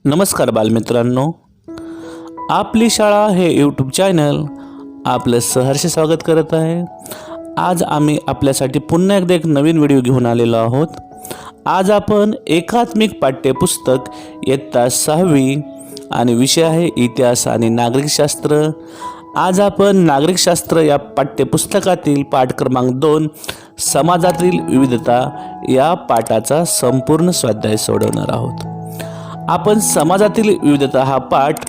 नमस्कार बालमित्रांनो, आपली शाळा हे यूट्यूब चॅनल आपलं सहर्ष स्वागत करत आहे। आज आम्ही आपल्यासाठी पुन्हा एकदा एक नवीन व्हिडिओ घेऊन आलेलो आहोत। आज आपण एकात्मिक पाठ्यपुस्तक इयत्ता 6वी आणि विषय आहे इतिहास आणि नागरिकशास्त्र। आज आपण नागरिकशास्त्र या पाठ्यपुस्तकातील पाठ क्रमांक 2 समाजातील विविधता या पाठाचा संपूर्ण स्वाध्याय सोडवणार आहोत। आपण समाजातील विविधता हा पाठ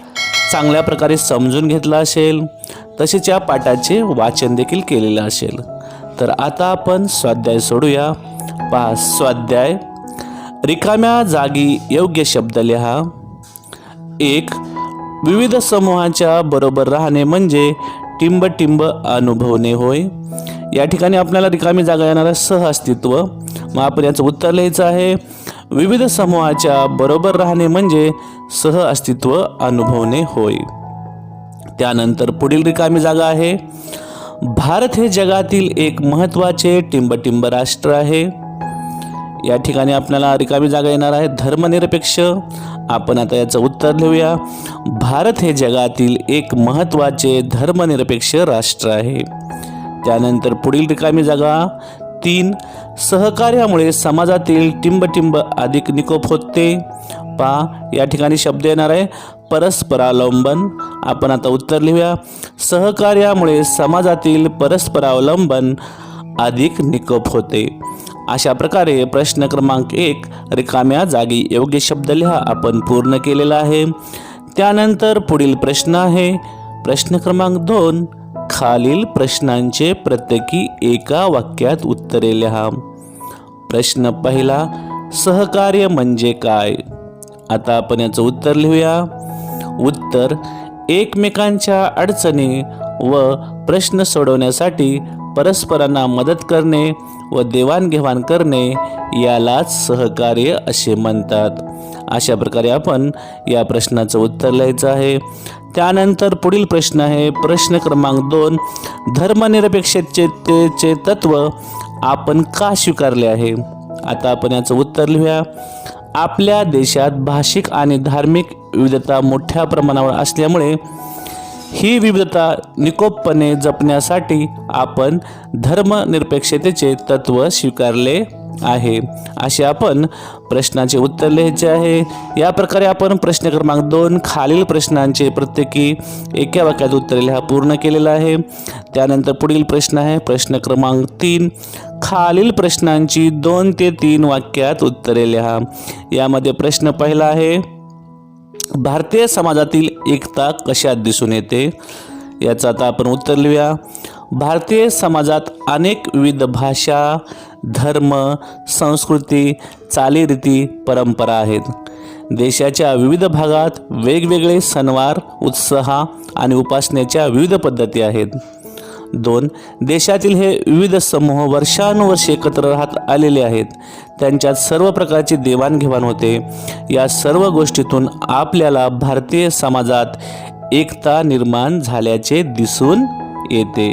चांगल्या प्रकारे समजून घेतला असेल, तसेच या पाठाचे वाचन देखील केलेले असेल। तर आता आपण स्वाध्याय सोडूया। पहा स्वाध्याय, रिकाम्या जागी योग्य शब्द लिहा। 1. विविध समूहाच्या बरोबर राहणे म्हणजे टिंब अनुभवणे होय। या ठिकाणी आपल्याला रिकामी जागा येणार सहअस्तित्व। मग आपण याचं उत्तर लिहायचं आहे, विविध समूहाच्या बरोबर राहणे म्हणजे सहअस्तित्व अनुभवणे होय। त्यानंतर पुढील रिकामी जागा आहे, भारत हे जगातील एक महत्त्वाचे टिंब राष्ट्र आहे। या ठिकाणी आपल्याला रिकामी जागा येणार आहे धर्मनिरपेक्ष। आपण आता याचं उत्तर लिहूया, भारत हे जगातील एक महत्त्वाचे धर्मनिरपेक्ष राष्ट्र आहे। त्यानंतर पुढील रिकामी जागा 3. सहकार्यामुळे समाजातील टिंब अधिक निकोप होते। या ठिकाणी शब्द येणार आहे परस्परावलंबन। आपण आता उत्तर लिहूया, सहकार्यामुळे समाजातील परस्परावलंबन अधिक निकोप होते। अशा प्रकारे प्रश्न क्रमांक 1 रिकाम्या जागी योग्य शब्द लिहा आपण पूर्ण केलेला आहे। त्यानंतर पुढील प्रश्न आहे प्रश्न क्रमांक 2, खालील प्रश्नांचे प्रत्येकी एका वाक्यात उत्तरे लिहा। प्रश्न पहिला, सहकार्य म्हणजे काय? आता आपण याचं उत्तर लिहूया। उत्तर, एकमेकांच्या अडचणी व प्रश्न सोडवण्यासाठी परस्परांना मदत करणे व देवाणघेवाण करणे यालाच सहकार्य असे म्हणतात। अशा प्रकारे आपण या प्रश्नाचं उत्तर लिहायचं आहे। त्यानंतर पुढील प्रश्न आहे प्रश्न क्रमांक 2, धर्मनिरपेक्षतेचे तत्व आपण का स्वीकारले आहे? आता आपण याचं उत्तर लिहूया, आपल्या देशात भाषिक आणि धार्मिक विविधता मोठ्या प्रमाणावर असल्यामुळे ही विविधता निकोपपणे जपण्यासाठी आपण धर्मनिरपेक्षतेचे तत्व स्वीकारले आहे। असे आपण प्रश्नाचे उत्तर लिहायचे आहे। या प्रकारे आपण प्रश्न क्रमांक 2 खालील प्रश्नांचे प्रत्येकी एका वाक्यात उत्तर लिहा पूर्ण केलेलं आहे। त्यानंतर पुढील प्रश्न आहे प्रश्न क्रमांक 3, खालील प्रश्नांची 2 ते 3 वाक्यात उत्तरे लिहा। यामध्ये प्रश्न पहिला आहे, भारतीय समाजातील एकता कशात दिसून येते? याचं आता आपण उत्तर लिहूया, भारतीय समाजात अनेक विविध भाषा, धर्म, संस्कृती, चालीरीती, परंपरा आहेत। देशाच्या विविध भागात वेगवेगळे सणवार, उत्साह आणि उपासनेच्या विविध पद्धती आहेत। 2. देशातील हे विविध समूह वर्षानुवर्षे एकत्र राहत आलेले आहेत। त्यांच्यात सर्व प्रकारची देवाणघेवाण होते। या सर्व गोष्टीतून आपल्याला भारतीय समाजात एकता निर्माण झाल्याचे दिसून येते।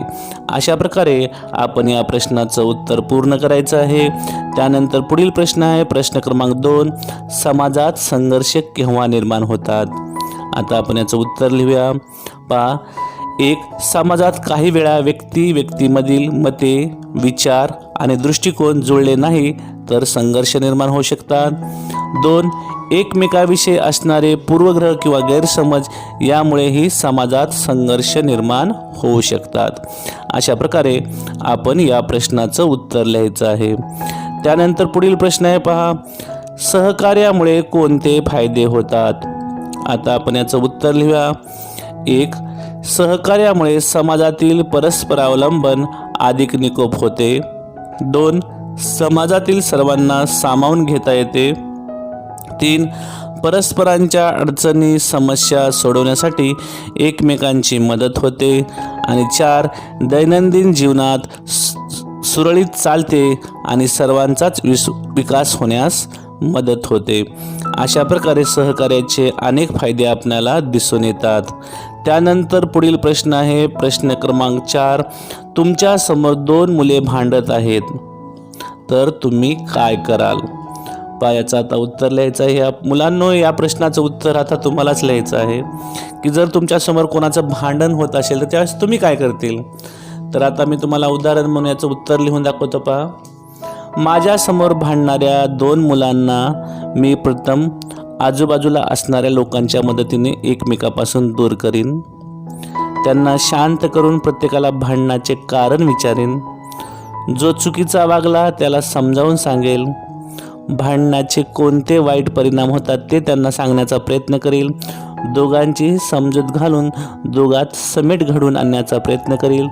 अशा प्रकारे आपण या प्रश्नाचं उत्तर पूर्ण करायचं आहे। त्यानंतर पुढील प्रश्न आहे प्रश्न क्रमांक 2, समाजात संघर्ष केव्हा निर्माण होतात? आता आपण याचं उत्तर लिहूया। 1. समाजात काही वेळा व्यक्तीमधील मते, विचार आणि दृष्टिकोन जुळले नाही तर संघर्ष निर्माण होऊ शकतात। 2. एकमेकाविषयी असणारे पूर्वग्रह किंवा गैरसमज यामुळेही समाजात संघर्ष निर्माण होऊ शकतात। अशा प्रकारे आपण या प्रश्नाचं उत्तर लिहायचं आहे। त्यानंतर पुढील प्रश्न आहे सहकार्यामुळे कोणते फायदे होतात? आता आपण याचं उत्तर लिहूया। 1. सहकार्यामुळे समाजातील परस्परावलंबन अधिक निकोप होते। 2. समाजातील सर्वांना सामावून घेता येते। 3. परस्परांच्या अडचणी समस्या सोडवण्यासाठी एकमेकांची मदत होते। आणि 4. दैनंदिन जीवनात सुरळीत चालते आणि सर्वांचाच विकास होण्यास मदत होते। अशा प्रकारे सहकार्याचे अनेक फायदे आपल्याला दिसून येतात। त्यानंतर पुढील प्रश्न आहे प्रश्न क्रमांक 4, तुमच्या समोर 2 मुले भांडत आहेत तर तुम्ही काय कराल? याचं आता उत्तर लिहायचं आहे. मुलांनो, या प्रश्नाचं उत्तर आता तुम्हालाच लिहायचं आहे की जर तुमच्यासमोर कोणाचं भांडण होत असेल तर त्यावेळेस तुम्ही काय करतील. तर आता मी तुम्हाला उदाहरण म्हणून याचं उत्तर लिहून दाखवतो. पहा, माझ्यासमोर भांडणाऱ्या 2 मुलांना मी प्रथम आजूबाजूला असणाऱ्या लोकांच्या मदतीने एकमेकापासून दूर करीन. त्यांना शांत करून प्रत्येकाला भांडणाचे कारण विचारेन. जो चुकीचा वागला त्याला समजावून सांगेल. भांडणाचे कोणते वाईट परिणाम होतात ते त्यांना सांगण्याचा प्रयत्न करेल. दोघांची समजूत घालून दोघात समेट घडवून आणण्याचा प्रयत्न करेल.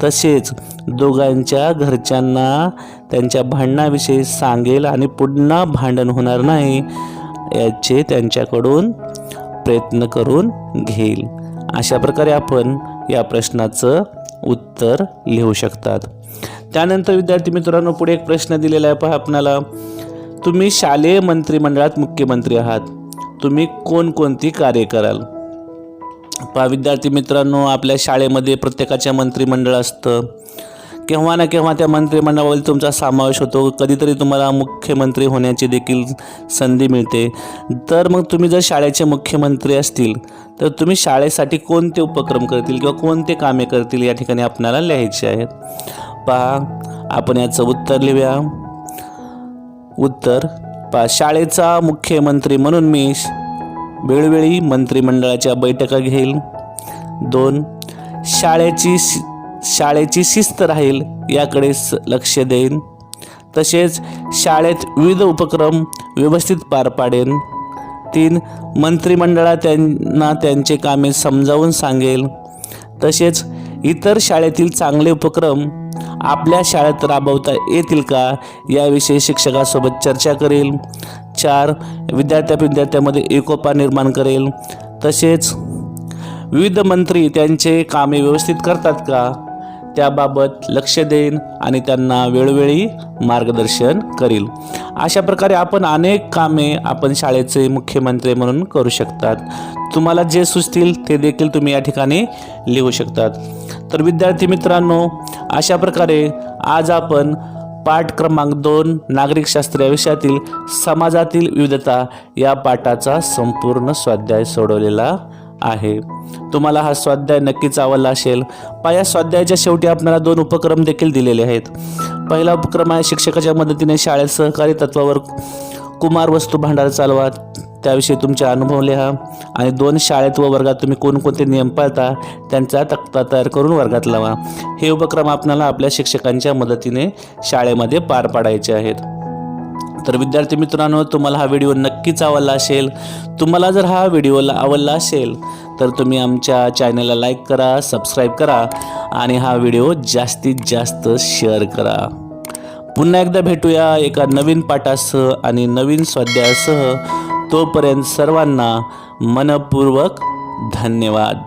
तसेच दोघांच्या घरच्यांना त्यांच्या भांडणाविषयी सांगेल आणि पुन्हा भांडण होणार नाही याचे त्यांच्याकडून प्रयत्न करून घेईल. अशा प्रकारे आपण या प्रश्नाचं उत्तर लिहू शकतात. त्यानंतर विद्यार्थी मित्रांनो, पुढे एक प्रश्न दिलेला आहे. पहा आपणाला, तुम्ही शालेय मंत्रिमंडळात मुख्यमंत्री आहात. तुम्ही कोणकोणती कार्य कराल. पहा विद्यार्थी मित्रांनो, आपल्या शाळेमध्ये प्रत्येकाच्या मंत्रिमंडळ असतं. केव्हा ना केव्हा त्या मंत्रिमंडळामध्ये तुमचा समावेश होतो. कधीतरी तुम्हाला मुख्यमंत्री होण्याची देखील संधी मिळते. तर मग तुम्ही जर शाळेचे मुख्यमंत्री असतील तर तुम्ही शाळेसाठी कोणते उपक्रम करतील किंवा कोणते कामे करतील या ठिकाणी आपल्याला लिहायचे आहेत. पहा, आपण याचं उत्तर लिहूया. उत्तर पहा, शाळेचा मुख्यमंत्री म्हणून मी वेळोवेळी मंत्रिमंडळाच्या बैठका घेईल. 2. शाळेची शिस्त राहील याकडे लक्ष देईन. तसेच शाळेत विविध उपक्रम व्यवस्थित पार पाडेन. 3. मंत्रिमंडळात त्यांना त्यांचे कामे समजावून सांगेल. तसेच इतर शाळेतील चांगले उपक्रम आपल्या शाळेत राबवता येतील का याविषयी शिक्षकासोबत चर्चा करेल. 4. विद्यार्थ्यांमध्ये एकोपा निर्माण करेल. तसेच विविध मंत्री त्यांचे कामे व्यवस्थित करतात का त्याबाबत लक्ष देईन आणि त्यांना वेळोवेळी मार्गदर्शन करील. अशा प्रकारे आपण अनेक कामे आपण शाळेचे मुख्यमंत्री म्हणून करू शकतात. तुम्हाला जे सुचतील ते देखील तुम्ही या ठिकाणी लिहू शकतात. तर विद्यार्थी मित्रांनो, अशा प्रकारे आज आपण पाठ क्रमांक 2 नागरिकशास्त्र या विषयातील समाजातील विविधता या पाठाचा संपूर्ण स्वाध्याय सोडवलेला आहे. तुम्हाला हा स्वाध्याय नक्कीच आवडला असेल. या स्वाध्यायाच्या शेवटी आपल्याला 2 उपक्रम देखील दिलेले आहेत. पहिला उपक्रम आहे शिक्षकाच्या मदतीने शाळेत सहकारी तत्वावर कुमार वस्तू भांडार चालवा. त्याविषयी तुमचे अनुभव लिहा. आणि 2. शाळेत व वर्गात तुम्ही कोणकोणते नियम पाळता त्यांचा तक्ता तयार करून वर्गात लावा. हे उपक्रम आपल्याला आपल्या शिक्षकांच्या मदतीने शाळेमध्ये पार पाडायचे आहेत. तर विद्यार्थी मित्रांनो, तुम्हाला हा व्हिडिओ नक्कीच आवडला असेल. तुम्हाला जर हा व्हिडिओ आवडला असेल तर तुम्ही आमच्या चॅनलला लाईक करा, सबस्क्राईब करा आणि हा व्हिडिओ जास्तीत जास्त शेअर करा. पुन्हा एकदा भेटूया एका नवीन पाठासह आणि नवीन स्वाध्यायासह. तोपर्यंत सर्वांना मनपूर्वक धन्यवाद.